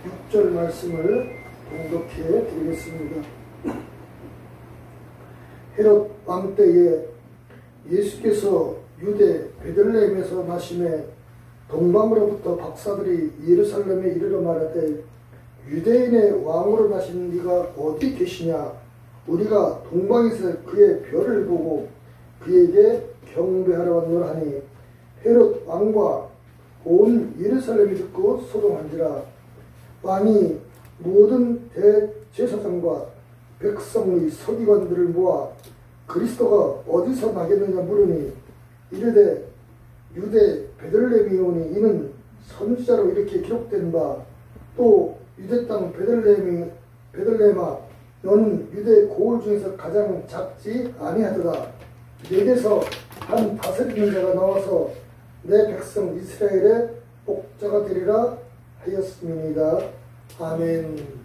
6절 말씀을 봉독해 드리겠습니다. 헤롯 왕 때에 예수께서 유대 베들레헴에서 나심에 동방으로부터 박사들이 예루살렘에 이르러 말하되 유대인의 왕으로 나신 네가 어디 계시냐? 우리가 동방에서 그의 별을 보고 그에게 경배하러 왔노라 하니 헤롯 왕과 온 예루살렘이 듣고 소동한지라. 왕이 모든 대제사장과 백성의 서기관들을 모아 그리스도가 어디서 나겠느냐 물으니 이르되 유대 베들레헴이 오니 이는 선지자로 이렇게 기록된 바 또 유대 땅 베들레헴아 너는 유대 고을 중에서 가장 작지 아니하도다. 내게서 한 다스리는 자가 나와서 내 백성 이스라엘의 복자가 되리라 하였음이니이다. 아멘.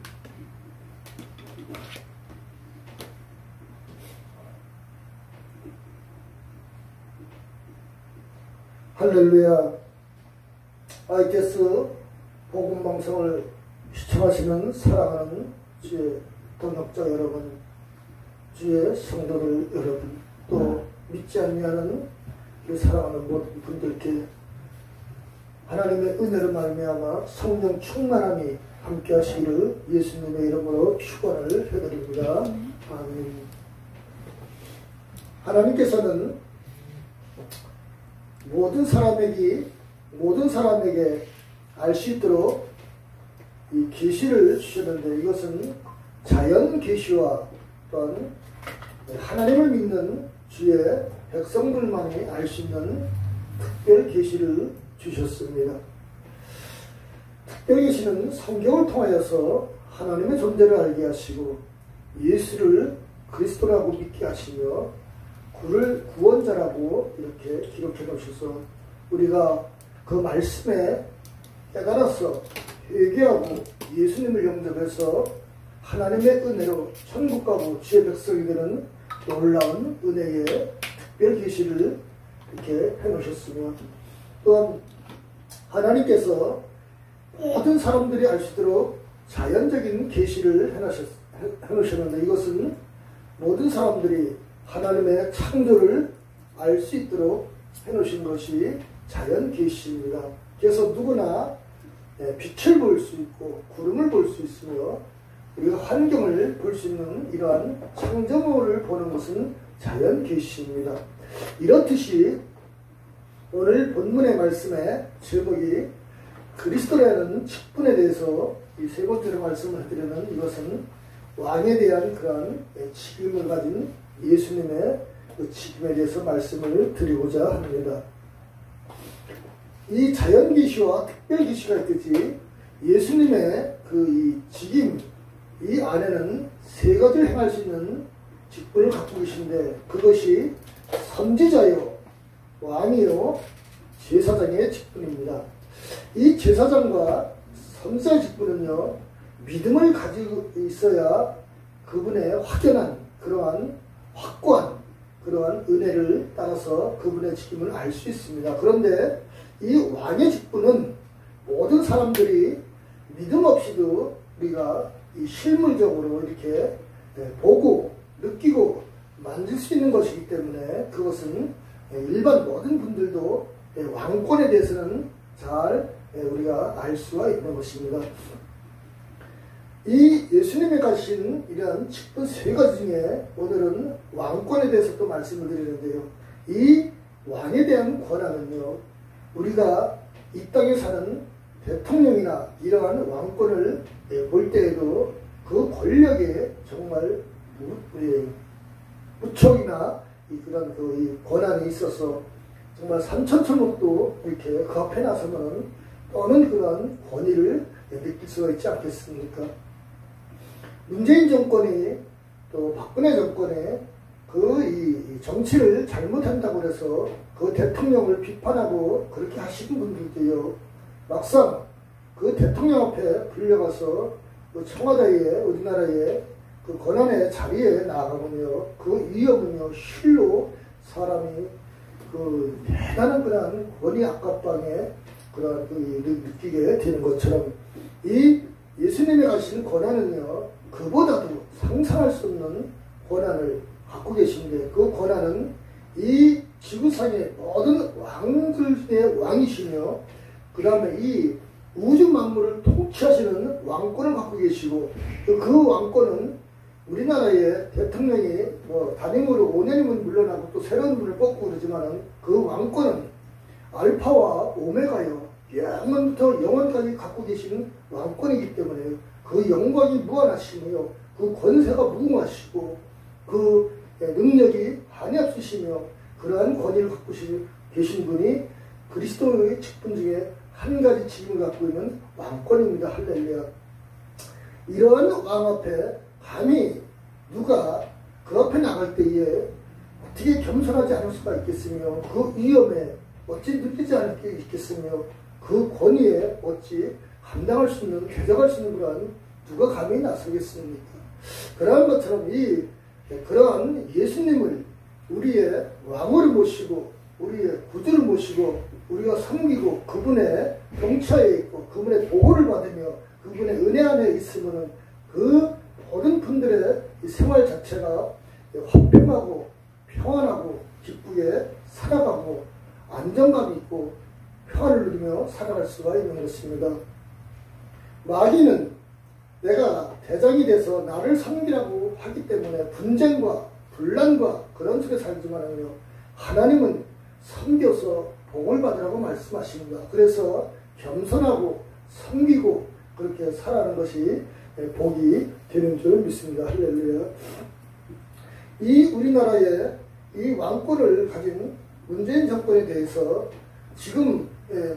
할렐루야. ITS 복음방송을 시청하시는 사랑하는 주의 동역자 여러분, 주의 성도들 여러분, 또 믿지 않냐는 우리 사랑하는 모든 분들께 하나님의 은혜로 말미암아 성령 충만함이 함께 하시기를 예수님의 이름으로 축원을 해드립니다. 아멘. 하나님께서는 모든 사람에게 알 수 있도록 이 계시를 주셨는데 이것은 자연 계시와 또한 하나님을 믿는 주의 백성들만이 알 수 있는 특별 계시를 주셨습니다. 특별 계시는 성경을 통하여서 하나님의 존재를 알게 하시고 예수를 그리스도라고 믿게 하시며 그를 구원자라고 이렇게 기록해 놓으셔서 우리가 그 말씀에 깨달아서 회개하고 예수님을 영접해서 하나님의 은혜로 천국 가고 주의 백성이 되는 놀라운 은혜의 특별 계시를 이렇게 해놓으셨으며 또한 하나님께서 모든 사람들이 알 수 있도록 자연적인 계시를 해놓으셨는데 이것은 모든 사람들이 하나님의 창조를 알 수 있도록 해놓으신 것이 자연 계시입니다. 그래서 누구나 빛을 볼 수 있고 구름을 볼 수 있으며 우리가 환경을 볼 수 있는 이러한 창조물을 보는 것은 자연 계시입니다. 이렇듯이 오늘 본문의 말씀의 제목이 그리스도라는 직분에 대해서 이 세 번째로 말씀을 해드리는 이것은 왕에 대한 그러한 직임을 가진 예수님의 그 직임에 대해서 말씀을 드리고자 합니다. 이 자연 계시와 특별 계시가 있듯이 예수님의 그 이 직임 이 안에는 세 가지를 행할 수 있는 직분을 갖고 계신데 그것이 선지자요, 왕이요, 제사장의 직분입니다. 이 제사장과 선지자의 직분은요 믿음을 가지고 있어야 그분의 확연한 그러한 확고한 그러한 은혜를 따라서 그분의 직임을 알 수 있습니다. 그런데 이 왕의 직분은 모든 사람들이 믿음 없이도 우리가 이 실물적으로 이렇게 보고 느끼고 만질 수 있는 것이기 때문에 그것은 일반 모든 분들도 왕권에 대해서는 잘 우리가 알 수가 있는 것입니다. 이 예수님이 가신 이러한 직분 세 가지 중에 오늘은 왕권에 대해서 또 말씀을 드리는데요. 이 왕에 대한 권한은요 우리가 이 땅에 사는 대통령이나 이러한 왕권을 볼 때에도 그 권력에 정말 무척이나 그런 그 권한이 있어서 정말 산천초목도 이렇게 그 앞에 나서면 떠는 그런 권위를 느낄 수가 있지 않겠습니까? 문재인 정권이 또 박근혜 정권에 그 이 정치를 잘못한다고 해서 그 대통령을 비판하고 그렇게 하시는 분들도요 막상 그 대통령 앞에 불려가서 그 청와대에 우리나라의 그 권한의 자리에 나가면요 그 위험은요 실로 사람이 그 대단한 그런 권위 압박방에 그런 느끼게 되는 것처럼 이 하나님의 가신 권한은요, 그보다도 상상할 수 없는 권한을 갖고 계신데, 그 권한은 이 지구상의 모든 왕들의 왕이시며, 그 다음에 이 우주 만물을 통치하시는 왕권을 갖고 계시고, 그 왕권은 우리나라의 대통령이 단임으로 5년이면 물러나고 또 새로운 분을 뽑고 그러지만은, 그 왕권은 알파와 오메가요, 영원부터 영원까지 갖고 계시는 왕권이기 때문에 그 영광이 무한하시며, 그 권세가 무궁하시고, 그 능력이 한이 없으시며, 그러한 권위를 갖고 계신 분이 그리스도의 직분 중에 한 가지 직임을 갖고 있는 왕권입니다. 할렐루야. 이러한 왕 앞에 감히 누가 그 앞에 나갈 때에 어떻게 겸손하지 않을 수가 있겠으며, 그 위험에 어찌 느끼지 않을 게 있겠으며, 그 권위에 어찌 감당할 수 있는, 대적할 수 있는 그러한 누가 감히 나서겠습니까? 그러한 것처럼 그러한 예수님을 우리의 왕으로 모시고, 우리의 구주를 모시고, 우리가 섬기고, 그분의 통치하에 있고, 그분의 보호를 받으며, 그분의 은혜 안에 있으면 그 모든 분들의 생활 자체가 화평하고 평안하고 기쁘게 살아가고 안정감이 있고 평안을 누리며 살아갈 수가 있는 것입니다. 마귀는 내가 대장이 돼서 나를 섬기라고 하기 때문에 분쟁과 분란과 그런 속에 살지만요, 하나님은 섬겨서 복을 받으라고 말씀하십니다. 그래서 겸손하고 섬기고 그렇게 살아가는 것이 복이 되는 줄 믿습니다. 할렐루야. 이 우리나라의 이 왕권을 가진 문재인 정권에 대해서 지금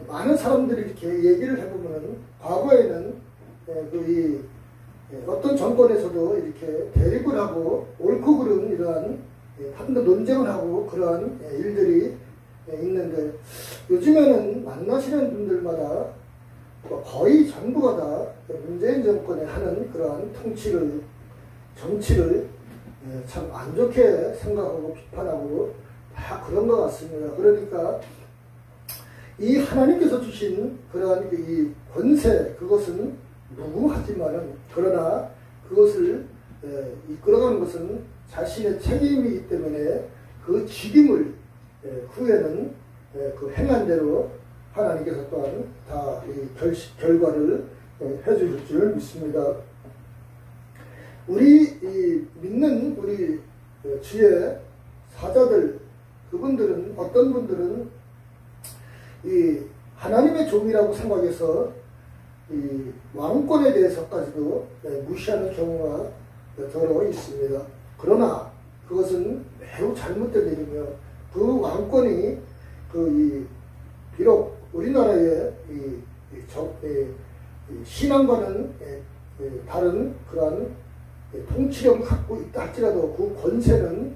많은 사람들이 이렇게 얘기를 해보면, 과거에는 어떤 정권에서도 이렇게 대립을 하고 옳고 그른 이러한 한도 논쟁을 하고 그러한 일들이 있는데, 요즘에는 만나시는 분들마다 거의 전부가 다 문재인 정권에 하는 그러한 정치를 참 안 좋게 생각하고 비판하고 다 그런 것 같습니다. 그러니까 이 하나님께서 주신 그러한 이 권세, 그것은 무궁하지만은, 그러나 그것을 이끌어가는 것은 자신의 책임이기 때문에 그 직임을 후에는 그 행한 대로 하나님께서 또한 다 결과를 해주실 줄 믿습니다. 우리 믿는 우리 주의 사자들, 그분들은, 어떤 분들은 이 하나님의 종이라고 생각해서 이 왕권에 대해서까지도 무시하는 경우가 더러 있습니다. 그러나 그것은 매우 잘못된 일이며, 그 왕권이 비록 우리나라의 신앙과는 다른 그러한 통치력을 갖고 있다 할지라도 그 권세는,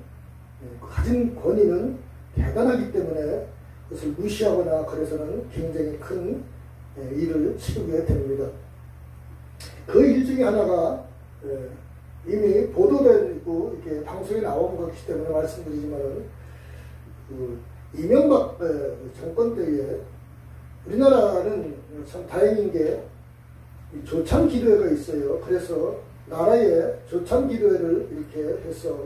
가진 권위는 대단하기 때문에 그것을 무시하거나 그래서는 굉장히 큰 일을 치르게 됩니다. 그 일 중에 하나가 이미 보도되고 이렇게 방송에 나온 것이기 때문에 말씀드리지만은, 이명박 정권 때에 우리나라는 참 다행인 게 조참 기도회가 있어요. 그래서 나라의 조참 기도회를 이렇게 해서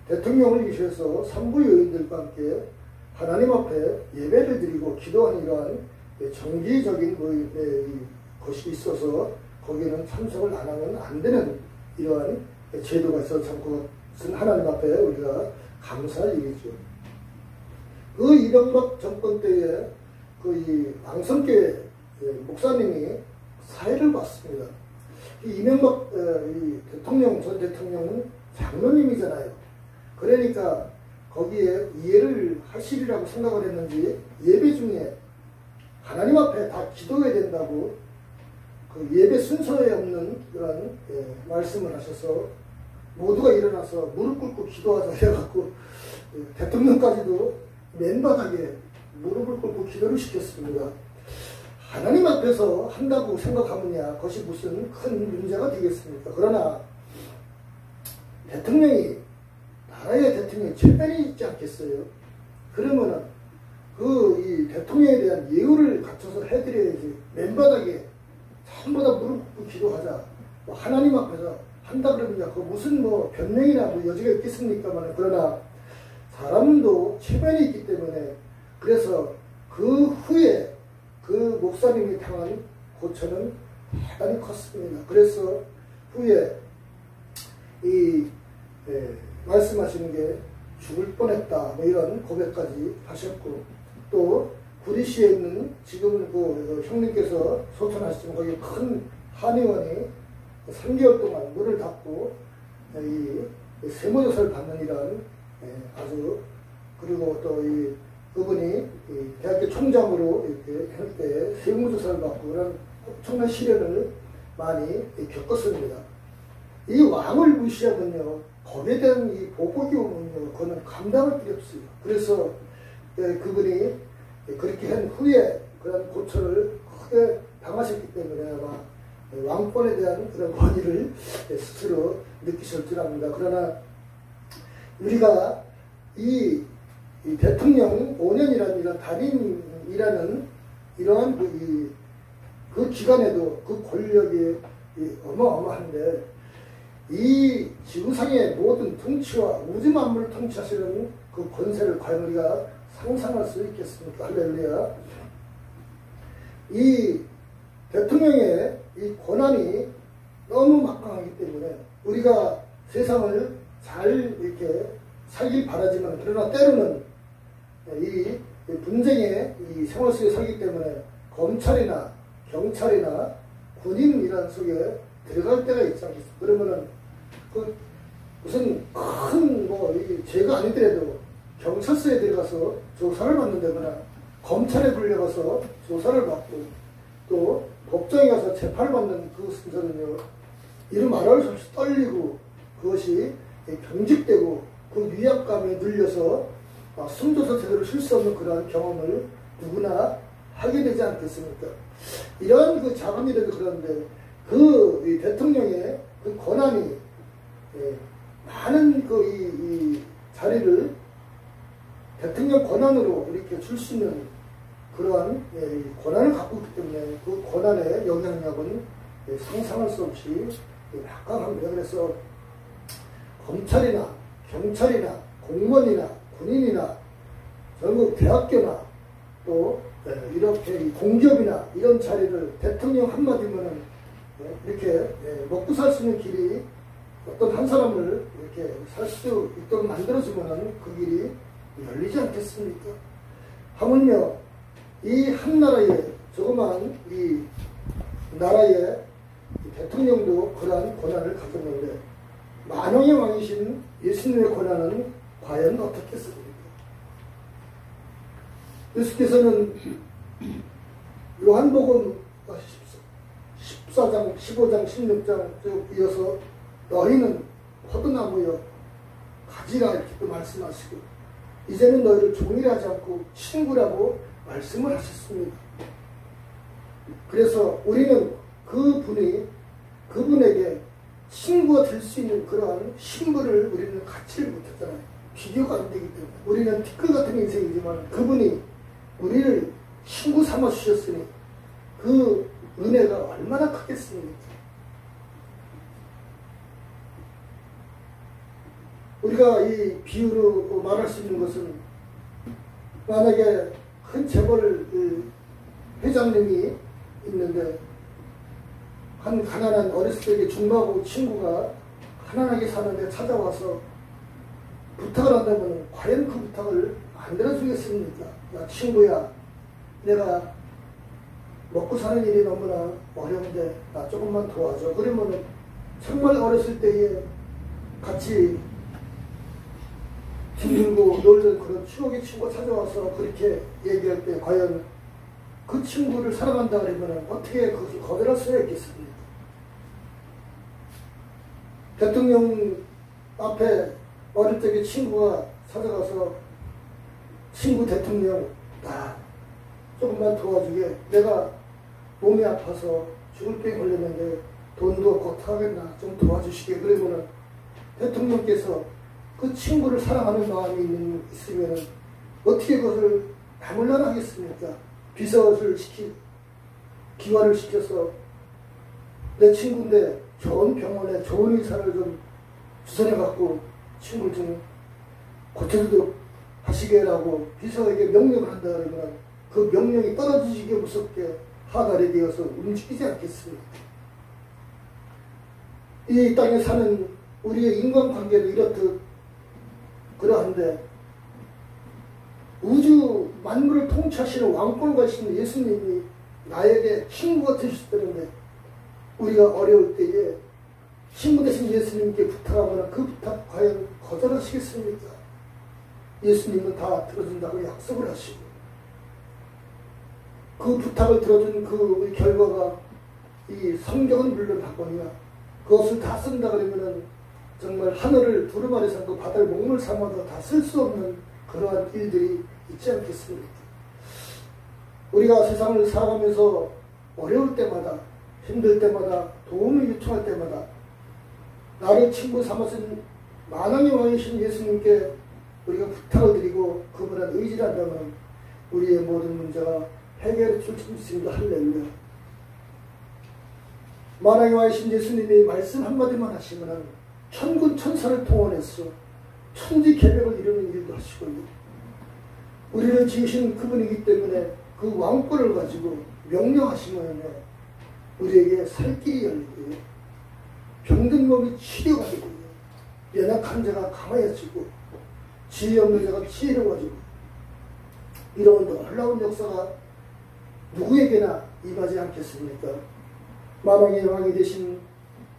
대통령을 위해서 산부 요인들과 함께 하나님 앞에 예배를 드리고 기도하는 이러한 정기적인 것이 있어서 거기에는 참석을 안 하면 안 되는 이러한 제도가 있어서 참 그것은 하나님 앞에 우리가 감사할 일이죠. 그 이명박 정권 때에 이 왕성계 목사님이 사회를 봤습니다. 이명박 전 대통령은 장로님이잖아요. 그러니까 거기에 이해를 하시리라고 생각을 했는지, 예배 중에 하나님 앞에 다 기도해야 된다고 그 예배 순서에 없는 그런 말씀을 하셔서 모두가 일어나서 무릎 꿇고 기도하자 해갖고 대통령까지도 맨바닥에 무릎을 꿇고 기도를 시켰습니다. 하나님 앞에서 한다고 생각하느냐, 그것이 무슨 큰 문제가 되겠습니까? 그러나 나라의 대통령이 최면이 있지 않겠어요? 그러면은 이 대통령에 대한 예우를 갖춰서 해드려야지, 맨바닥에 전부 다 무릎 꿇고 기도하자, 뭐 하나님 앞에서 한다 그러면 그 무슨 뭐 변명이나 뭐 여지가 있겠습니까만, 그러나 사람도 체면이 있기 때문에, 그래서 그 후에 그 목사님이 당한 고초는 대단히 컸습니다. 그래서 후에 말씀하시는 게 죽을 뻔했다 뭐 이런 고백까지 하셨고, 또 구리시에 있는 지금 그 형님께서 소천하시지만 거기 큰 한의원이 3개월 동안 문을 닫고 이 세무조사를 받는 이런 아주, 그리고 또 그분이 대학교 총장으로 이렇게 할 때 세무조사를 받고 그런 엄청난 시련을 많이 겪었습니다. 이 왕을 무시하면요, 법에 대한 이 보복이 오면요, 그거는 감당할 길이 없어요. 그래서 그분이 그렇게 한 후에 그런 고초를 크게 당하셨기 때문에 아마 왕권에 대한 그런 권위를 스스로 느끼실 줄 압니다. 그러나 우리가 이 대통령 5년이라는 이런 단임이라는 이러한 그 기간에도 그 권력이 어마어마한데, 이 지구상의 모든 통치와 우주 만물을 통치하시는 그 권세를 과연 우리가 상상할 수 있겠습니까? 할렐루야. 이 대통령의 이 권한이 너무 막강하기 때문에 우리가 세상을 잘 이렇게 살길 바라지만, 그러나 때로는 이 분쟁의 이 생활 속에 살기 때문에 검찰이나 경찰이나 군인 이런 속에 들어갈 때가 있지 않겠습니까? 그러면은 무슨 큰 죄가 아니더라도 경찰서에 들어가서 조사를 받는다거나 검찰에 불려가서 조사를 받고 또 법정에 가서 재판을 받는 그 순서는요, 이름 말할 수 없이 떨리고 그것이 경직되고 그 위압감에 눌려서 숨조사 제대로 쉴 수 없는 그러한 경험을 누구나 하게 되지 않겠습니까? 이러한 그 자금이라도 그런데 이 대통령의 그 권한이 많은 이 자리를 대통령 권한으로 이렇게 줄 수 있는 그러한 권한을 갖고 있기 때문에 그 권한의 영향력은 상상할 수 없이 막강합니다. 그래서 검찰이나 경찰이나 공무원이나 군인이나 전국 대학교나 또 이렇게 공기업이나 이런 자리를 대통령 한마디면은 이렇게 먹고 살 수 있는 길이 어떤 한 사람을 이렇게 살 수 있도록 만들어주면은 그 길이 열리지 않겠습니까? 하물며 이 한 나라의 조그만 이 나라의 대통령도 그러한 권한을 가졌는데, 만왕의 왕이신 예수님의 권한은 과연 어떻겠습니까? 예수께서는 요한복음 14장, 15장, 16장 쭉 이어서 너희는 포도나무여 가지라 이렇게 또 말씀하시고, 이제는 너희를 종이라 하지 않고 친구라고 말씀을 하셨습니다. 그래서 우리는 그분에게 친구가 될 수 있는 그러한 신분을 우리는 갖지를 못했잖아요. 비교가 안 되기 때문에. 우리는 티끌 같은 인생이지만 그분이 우리를 친구 삼아 주셨으니 그 은혜가 얼마나 크겠습니까? 우리가 이 비유로 말할 수 있는 것은, 만약에 큰 재벌 회장님이 있는데 한 가난한 어렸을 때 중마고 친구가 가난하게 사는데 찾아와서 부탁을 한다면 과연 그 부탁을 안 들어주겠습니까? 야 친구야, 내가 먹고 사는 일이 너무나 어려운데 나 조금만 도와줘. 그러면 정말 어렸을 때에 같이 힘들고 놀던 그런 추억의 친구가 찾아와서 그렇게 얘기할 때 과연 그 친구를 사랑한다 그러면 어떻게 그것을 거절할 수가 있겠습니까? 대통령 앞에 어릴 적에 친구가 찾아가서 친구 대통령 나 조금만 도와주게, 내가 몸이 아파서 죽을 병에 걸렸는데 돈도 없고 어떡하겠나 좀 도와주시게. 그러면은 대통령께서 그 친구를 사랑하는 마음이 있으면 어떻게 그것을 나몰라라 하겠습니까? 비서를 기화를 시켜서 내 친구인데 좋은 병원에 좋은 의사를 좀 주선해갖고 친구를 좀 고쳐주도록 하시게라고 비서에게 명령을 한다 그러면 그 명령이 떨어지기에 무섭게 하갈이 되어서 움직이지 않겠습니까? 이 땅에 사는 우리의 인간관계도 이렇듯 그러한데 우주 만물을 통치하시는 왕권과신 예수님이 나에게 친구가 되셨다는데 우리가 어려울 때에 친구 되신 예수님께 부탁하면 그 부탁 과연 거절하시겠습니까? 예수님은 다 들어준다고 약속을 하시고 그 부탁을 들어준 그 결과가 이 성경은 물론 하거니와 그것을 다 쓴다 그러면은 정말 하늘을 두루마리 삼고 바다를 목물 삼아도 다 쓸 수 없는 그러한 일들이 있지 않겠습니까? 우리가 세상을 살아가면서 어려울 때마다 힘들 때마다 도움을 요청할 때마다 나를 친구 삼으신 만왕의 왕이신 예수님께 우리가 부탁을 드리고 그분한 의지를 한다면 우리의 모든 문제가 해결해 줄 수 있습니다. 할렐루야. 만왕의 왕이신 예수님이 말씀 한마디만 하시면 천군 천사를 동원해서 천지개벽을 이루는 일도 하시고 우리를 지으신 그분이기 때문에 그 왕권을 가지고 명령하시면 우리에게 살 길이 열리고요. 병든 몸이 치료가 되고요. 연약한 자가 강화해지고 지혜 없는 자가 지혜로워지고 이런 놀라운 역사가 누구에게나 임하지 않겠습니까? 만왕의 왕이 되신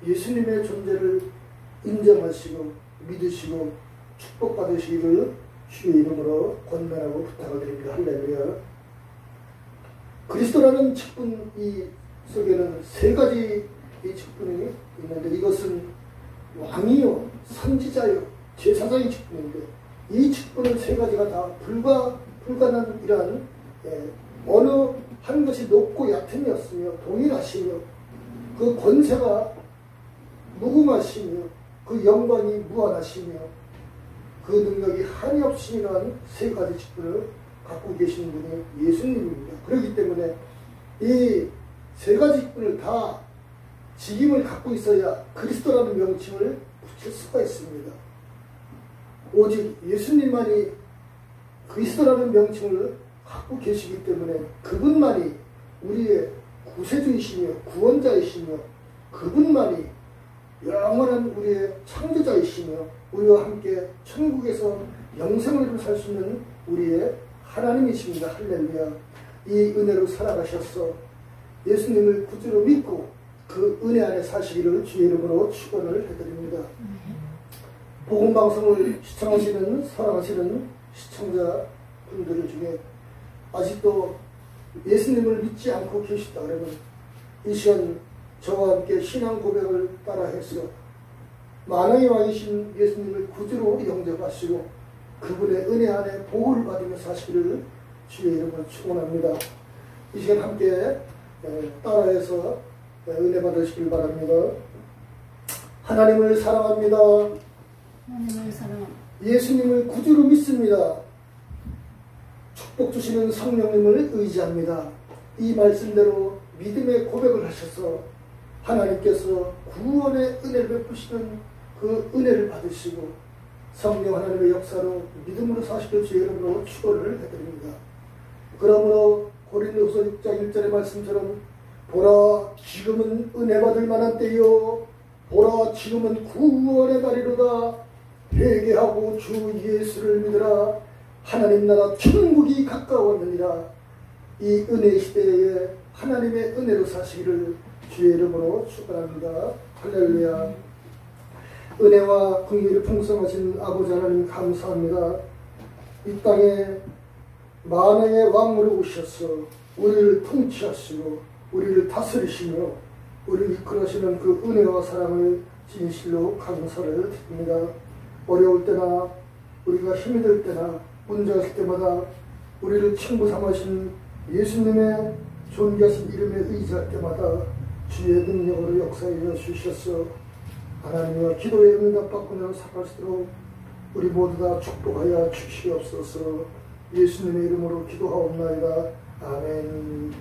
예수님의 존재를 인정하시고 믿으시고 축복받으시기를 주의 이름으로 권면하고 부탁을 드립니다. 할렐루야. 그리스도라는 직분 이 속에는 세 가지 이 직분이 있는데 이것은 왕이요 선지자요 제사장의 직분인데 이 직분은 세 가지가 다 불가능한 이러한 어느 한 것이 높고 얕음이 없으며 동일하시며 그 권세가 무궁하시며 그 영광이 무한하시며 그 능력이 한이 없으시는 세 가지 직분을 갖고 계신 분이 예수님입니다. 그렇기 때문에 이 세 가지 직분을 다 직임을 갖고 있어야 그리스도라는 명칭을 붙일 수가 있습니다. 오직 예수님만이 그리스도라는 명칭을 갖고 계시기 때문에 그분만이 우리의 구세주이시며 구원자이시며 그분만이 영원한 우리의 창조자이시며 우리와 함께 천국에서 영생을 살 수 있는 우리의 하나님이십니다. 할렐루야. 이 은혜로 살아가셔서 예수님을 구주로 믿고 그 은혜 안에 사시기를 주의 이름으로 축원을 해드립니다. 복음방송을 시청하시는 사랑하시는 시청자분들 중에 아직도 예수님을 믿지 않고 계시다 그러면 이 시간 저와 함께 신앙 고백을 따라 해서 만왕의 왕이신 예수님을 구주로 영접하시고 그분의 은혜 안에 보호를 받으며 사시기를 주의 이름으로 축원합니다. 이 시간 함께 따라해서 은혜 받으시길 바랍니다. 하나님을 사랑합니다. 예수님을 구주로 믿습니다. 축복 주시는 성령님을 의지합니다. 이 말씀대로 믿음의 고백을 하셔서 하나님께서 구원의 은혜를 베푸시는 그 은혜를 받으시고 성령 하나님의 역사로 믿음으로 사시길 주의 이름으로 축원을 해드립니다. 그러므로 고린도후서 6장 1절의 말씀처럼 보라 지금은 은혜 받을 만한 때요 보라 지금은 구원의 날이로다 회개하고 주 예수를 믿으라 하나님 나라 천국이 가까웠느니라. 이 은혜 시대에 하나님의 은혜로 사시기를 주의 이름으로 축원합니다. 할렐루야. 은혜와 긍휼이 풍성하신 아버지 하나님 감사합니다. 이 땅에 만왕의 왕으로 오셔서 우리를 통치하시고 우리를 다스리시며 우리를 이끌어시는 그 은혜와 사랑을 진실로 감사를 드립니다. 어려울 때나 우리가 힘이 들 때나 문제가 있을 때마다 우리를 친구 삼으신 예수님의 존귀하신 이름에 의지할 때마다 주의 능력으로 역사해 주셔서 하나님의 기도에 응답받고 살아갈 수 있도록 우리 모두 다 축복하여 주시옵소서. 예수님의 이름으로 기도하옵나이다. 아멘.